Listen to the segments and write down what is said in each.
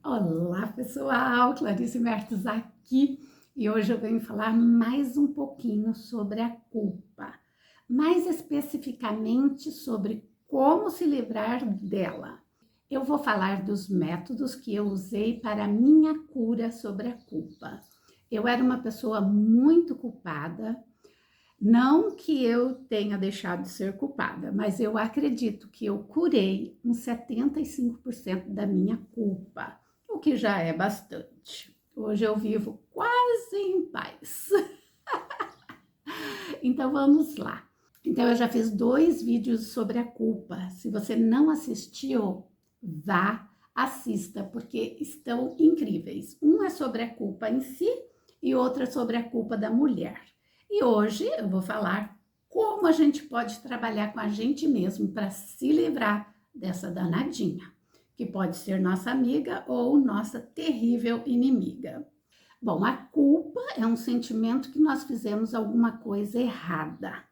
Olá pessoal, Clarice Mertes aqui e hoje eu venho falar mais um pouquinho sobre a culpa, mais especificamente sobre como se livrar dela. Eu vou falar dos métodos que eu usei para a minha cura sobre a culpa. Eu era uma pessoa muito culpada, não que eu tenha deixado de ser culpada, mas eu acredito que eu curei uns 75% da minha culpa, o que já é bastante. Hoje eu vivo quase em paz. Então vamos lá. Então eu já fiz 2 vídeos sobre a culpa. Se você não assistiu, vá, assista, porque estão incríveis. Um é sobre a culpa em si e outro é sobre a culpa da mulher. E hoje eu vou falar como a gente pode trabalhar com a gente mesmo para se livrar dessa danadinha, que pode ser nossa amiga ou nossa terrível inimiga. Bom, a culpa é um sentimento que nós fizemos alguma coisa errada.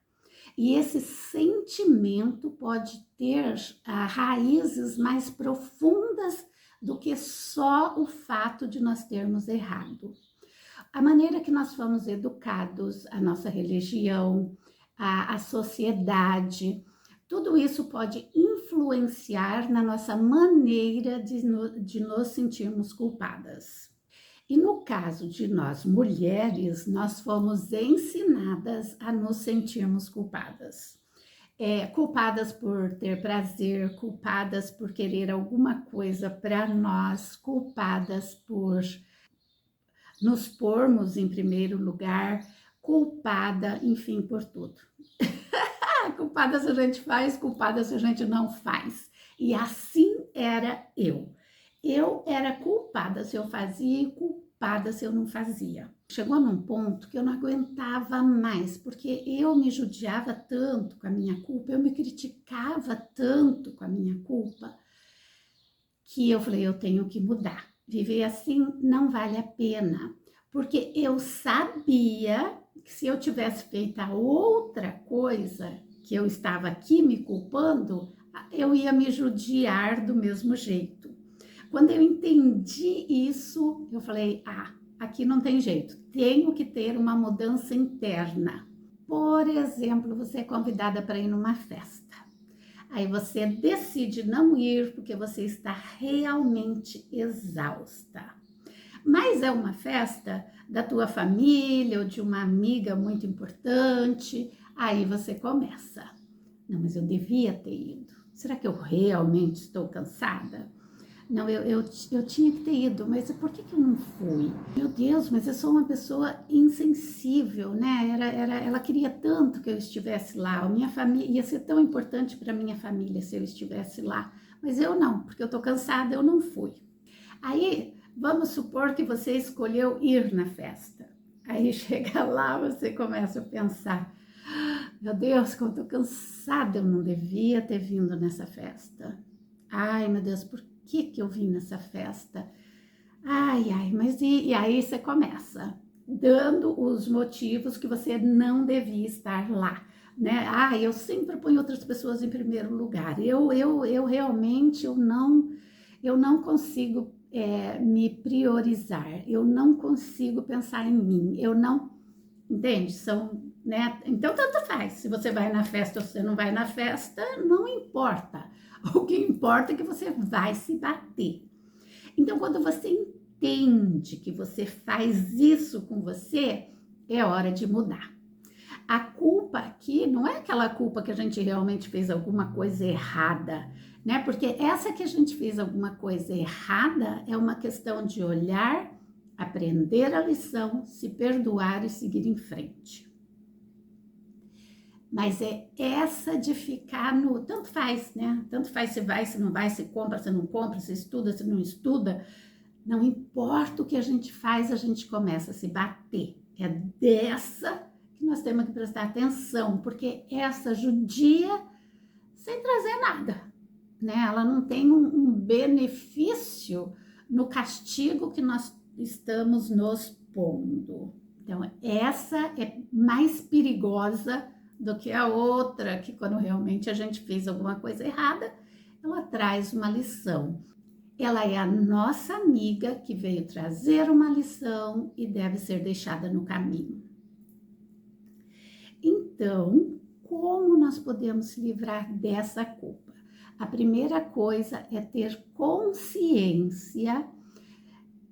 E esse sentimento pode ter raízes mais profundas do que só o fato de nós termos errado. A maneira que nós fomos educados, a nossa religião, a sociedade, tudo isso pode influenciar na nossa maneira de nos sentirmos culpadas. E no caso de nós mulheres, nós fomos ensinadas a nos sentirmos culpadas. Culpadas por ter prazer, culpadas por querer alguma coisa para nós, culpadas por nos pormos em primeiro lugar, culpada, enfim, por tudo. Culpada se a gente faz, culpada se a gente não faz. E assim era eu. Eu era culpada se eu fazia e culpada se eu não fazia. Chegou num ponto que eu não aguentava mais, porque eu me judiava tanto com a minha culpa, eu me criticava tanto com a minha culpa, que eu falei, eu tenho que mudar. Viver assim não vale a pena, porque eu sabia que se eu tivesse feito a outra coisa, que eu estava aqui me culpando, eu ia me judiar do mesmo jeito. Quando eu entendi isso, eu falei, aqui não tem jeito, tenho que ter uma mudança interna. Por exemplo, você é convidada para ir numa festa. Aí você decide não ir porque você está realmente exausta. Mas é uma festa da tua família ou de uma amiga muito importante. Aí você começa. Não, mas eu devia ter ido. Será que eu realmente estou cansada? Não, eu tinha que ter ido, mas por que eu não fui? Meu Deus, mas eu sou uma pessoa insensível, né? Ela queria tanto que eu estivesse lá. A minha família ia ser tão importante para minha família se eu estivesse lá. Mas eu não, porque eu tô cansada, eu não fui. Aí, vamos supor que você escolheu ir na festa. Aí chega lá, você começa a pensar, meu Deus, como eu tô cansada, eu não devia ter vindo nessa festa. Ai, meu Deus, por que eu vim nessa festa? Ai, mas e aí você começa dando os motivos que você não devia estar lá, né? Eu sempre ponho outras pessoas em primeiro lugar. Eu realmente, eu não consigo me priorizar. Eu não consigo pensar em mim. Eu não, entende? Né? Então, tanto faz. Se você vai na festa ou você não vai na festa, não importa. O que importa é que você vai se bater. Então, quando você entende que você faz isso com você, é hora de mudar. A culpa aqui não é aquela culpa que a gente realmente fez alguma coisa errada, né? Porque essa que a gente fez alguma coisa errada é uma questão de olhar, aprender a lição, se perdoar e seguir em frente. Mas é essa de ficar no... Tanto faz, né? Tanto faz se vai, se não vai, se compra, se não compra, se estuda, se não estuda. Não importa o que a gente faz, a gente começa a se bater. É dessa que nós temos que prestar atenção, porque essa judia sem trazer nada, né? Ela não tem um benefício no castigo que nós estamos nos pondo. Então, essa é mais perigosa do que a outra, que quando realmente a gente fez alguma coisa errada, ela traz uma lição. Ela é a nossa amiga que veio trazer uma lição e deve ser deixada no caminho. Então, como nós podemos se livrar dessa culpa? A primeira coisa é ter consciência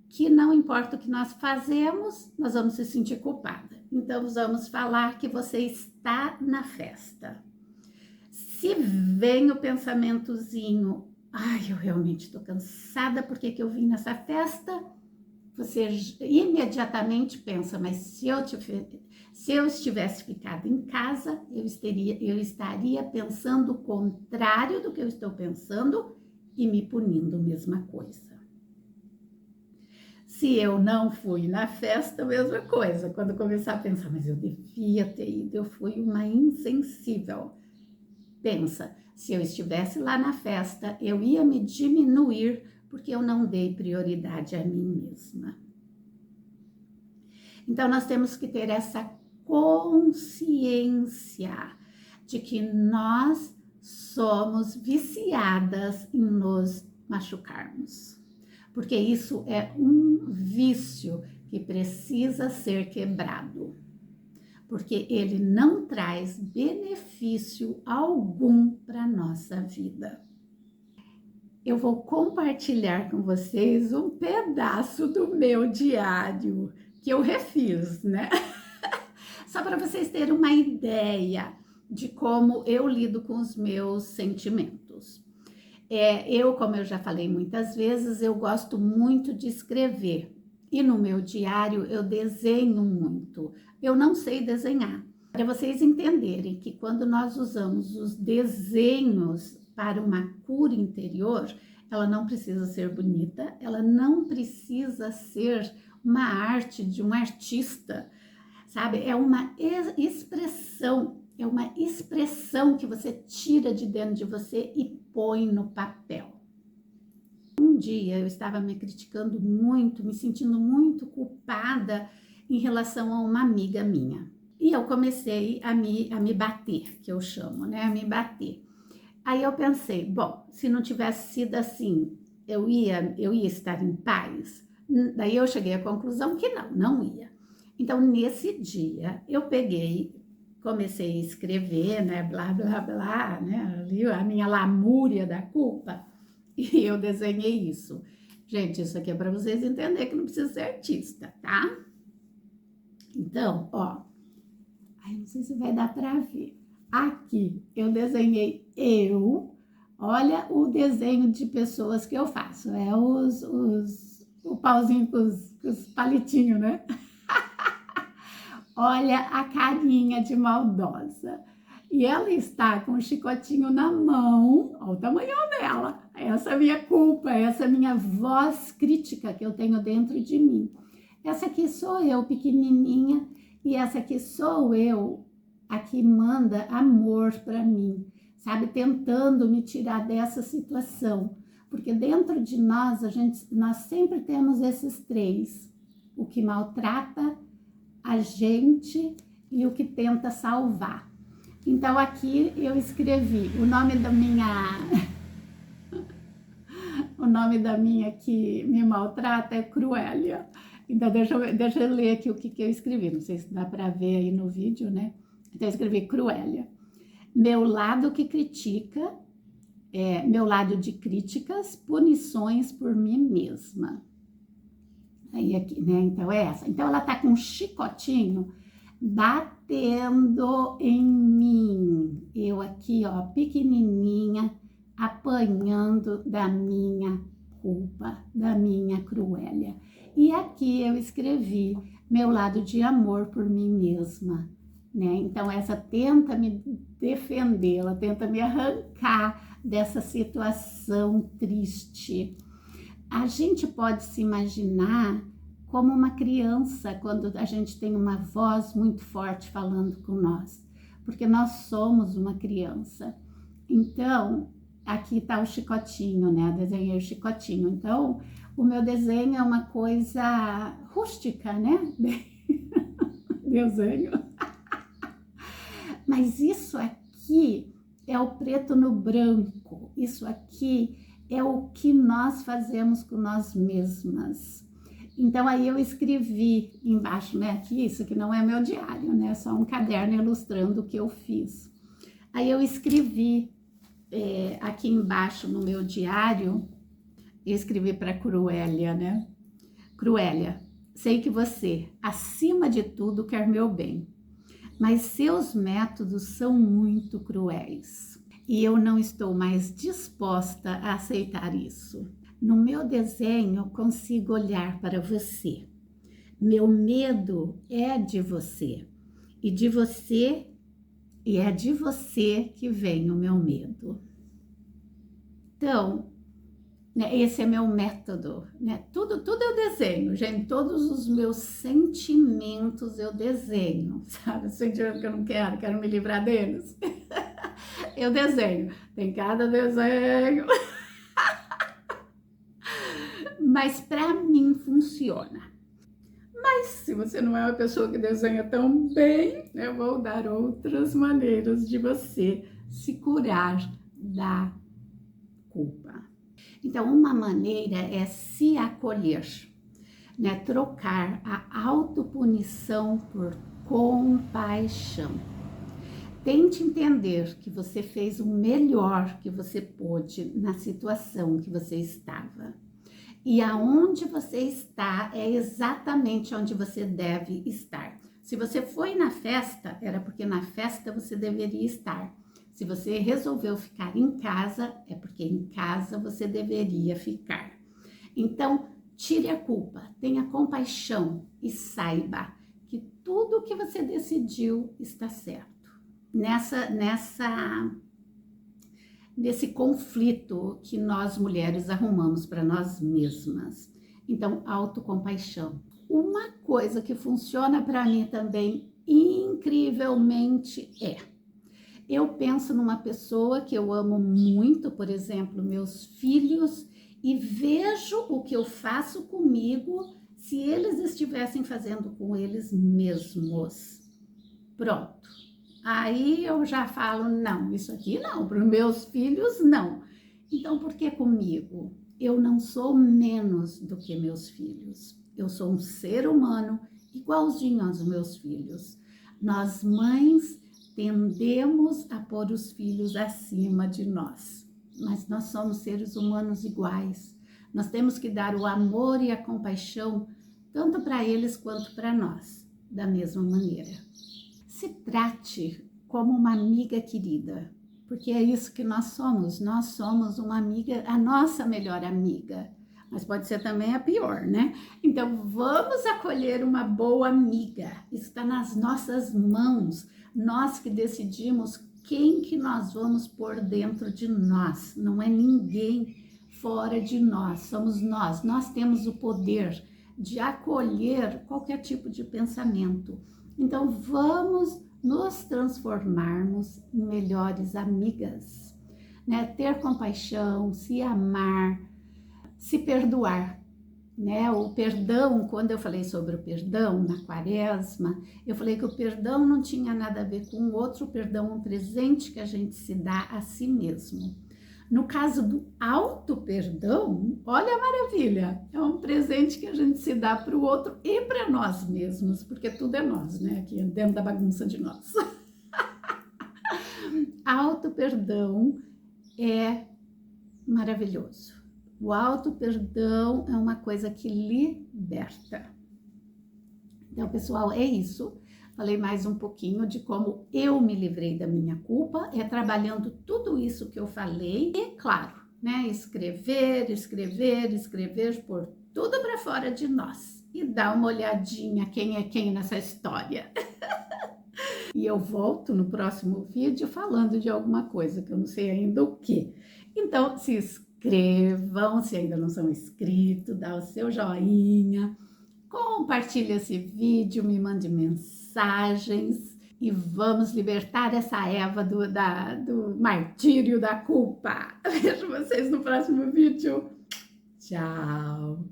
que não importa o que nós fazemos, nós vamos se sentir culpada. Então, vamos falar que você está na festa. Se vem o pensamentozinho, ai, eu realmente estou cansada, por que eu vim nessa festa? Você imediatamente pensa, mas se eu estivesse ficado em casa, eu estaria pensando o contrário do que eu estou pensando e me punindo a mesma coisa. Se eu não fui na festa, a mesma coisa. Quando começar a pensar, mas eu devia ter ido, eu fui uma insensível. Pensa, se eu estivesse lá na festa, eu ia me diminuir porque eu não dei prioridade a mim mesma. Então, nós temos que ter essa consciência de que nós somos viciadas em nos machucarmos. Porque isso é um vício que precisa ser quebrado. Porque ele não traz benefício algum para a nossa vida. Eu vou compartilhar com vocês um pedaço do meu diário que eu refiz, né? Só para vocês terem uma ideia de como eu lido com os meus sentimentos. Como eu já falei muitas vezes, eu gosto muito de escrever. E no meu diário eu desenho muito. Eu não sei desenhar. Para vocês entenderem que quando nós usamos os desenhos para uma cura interior, ela não precisa ser bonita, ela não precisa ser uma arte de um artista, sabe? É uma expressão que você tira de dentro de você e põe no papel. Um dia eu estava me criticando muito, me sentindo muito culpada em relação a uma amiga minha. E eu comecei a me bater, que eu chamo, né? A me bater. Aí eu pensei, bom, se não tivesse sido assim, eu ia estar em paz? Daí eu cheguei à conclusão que não ia. Então, nesse dia, eu comecei a escrever, né, blá, blá, blá, né, ali a minha lamúria da culpa, e eu desenhei isso. Gente, isso aqui é para vocês entenderem que não precisa ser artista, tá? Então, ó, não sei se vai dar para ver. Aqui, eu desenhei olha o desenho de pessoas que eu faço, o pauzinho com os palitinhos, né? Olha a carinha de maldosa. E ela está com o chicotinho na mão, olha o tamanho dela. Essa é a minha culpa, essa é a minha voz crítica que eu tenho dentro de mim. Essa aqui sou eu, pequenininha, e essa aqui sou eu, a que manda amor para mim, sabe? Tentando me tirar dessa situação. Porque dentro de nós, nós sempre temos esses três. O que maltrata a gente e o que tenta salvar. Então aqui eu escrevi o nome da minha que me maltrata é Cruélia. Então deixa eu ler aqui o que eu escrevi, não sei se dá para ver aí no vídeo, né? Então eu escrevi Cruélia. Meu lado que critica, meu lado de críticas, punições por mim mesma. Aí aqui, né? Então é essa. Então ela tá com um chicotinho batendo em mim. Eu aqui, ó, pequenininha, apanhando da minha culpa, da minha cruélia. E aqui eu escrevi meu lado de amor por mim mesma, né? Então essa tenta me defender, ela tenta me arrancar dessa situação triste. A gente pode se imaginar como uma criança quando a gente tem uma voz muito forte falando com nós, porque nós somos uma criança. Então, aqui está o chicotinho, né? Eu desenhei o chicotinho. Então, o meu desenho é uma coisa rústica, né? Desenho. Mas isso aqui é o preto no branco. Isso aqui é o que nós fazemos com nós mesmas. Então, aí eu escrevi embaixo, né, que isso aqui não é meu diário, né, é só um caderno ilustrando o que eu fiz. Aí eu escrevi aqui embaixo no meu diário, eu escrevi para Cruélia, né, Cruélia, sei que você, acima de tudo, quer meu bem, mas seus métodos são muito cruéis e eu não estou mais disposta a aceitar isso. No meu desenho, consigo olhar para você. Meu medo é de você e é de você que vem o meu medo. Então, né, esse é meu método, né? Tudo eu desenho, gente. Todos os meus sentimentos eu desenho, sabe? Sentimento que eu não quero me livrar deles. Eu desenho. Tem cada desenho. Mas para mim funciona. Mas se você não é uma pessoa que desenha tão bem, eu vou dar outras maneiras de você se curar da culpa. Então, uma maneira é se acolher, né? Trocar a autopunição por compaixão. Tente entender que você fez o melhor que você pôde na situação que você estava. E aonde você está é exatamente onde você deve estar. Se você foi na festa, era porque na festa você deveria estar. Se você resolveu ficar em casa, é porque em casa você deveria ficar. Então, tire a culpa, tenha compaixão e saiba que tudo que você decidiu está certo. Nesse conflito que nós mulheres arrumamos para nós mesmas. Então, autocompaixão. Uma coisa que funciona para mim também incrivelmente eu penso numa pessoa que eu amo muito, por exemplo, meus filhos, e vejo o que eu faço comigo se eles estivessem fazendo com eles mesmos. Pronto. Aí eu já falo, não, isso aqui não, para os meus filhos não. Então, por que comigo? Eu não sou menos do que meus filhos. Eu sou um ser humano igualzinho aos meus filhos. Nós, mães, tendemos a pôr os filhos acima de nós, mas nós somos seres humanos iguais. Nós temos que dar o amor e a compaixão tanto para eles quanto para nós, da mesma maneira. Se trate como uma amiga querida, porque é isso que nós somos uma amiga, a nossa melhor amiga, mas pode ser também a pior, né? Então vamos acolher uma boa amiga, está nas nossas mãos, nós que decidimos quem que nós vamos pôr dentro de nós, não é ninguém fora de nós, somos nós temos o poder de acolher qualquer tipo de pensamento. Então, vamos nos transformarmos em melhores amigas, né? Ter compaixão, se amar, se perdoar, né? O perdão, quando eu falei sobre o perdão na quaresma, eu falei que o perdão não tinha nada a ver com o outro, o perdão é um presente que a gente se dá a si mesmo. No caso do auto-perdão, olha a maravilha, é um presente que a gente se dá para o outro e para nós mesmos, porque tudo é nós, né? Aqui dentro da bagunça de nós. Auto-perdão é maravilhoso. O auto-perdão é uma coisa que liberta. Então, pessoal, é isso. Falei mais um pouquinho de como eu me livrei da minha culpa, trabalhando tudo isso que eu falei e, claro, né, escrever, pôr tudo para fora de nós e dar uma olhadinha quem é quem nessa história. E eu volto no próximo vídeo falando de alguma coisa que eu não sei ainda o que. Então, se inscrevam, se ainda não são inscritos, dá o seu joinha, compartilhe esse vídeo, me mande mensagens e vamos libertar essa Eva do martírio da culpa. Vejo vocês no próximo vídeo. Tchau!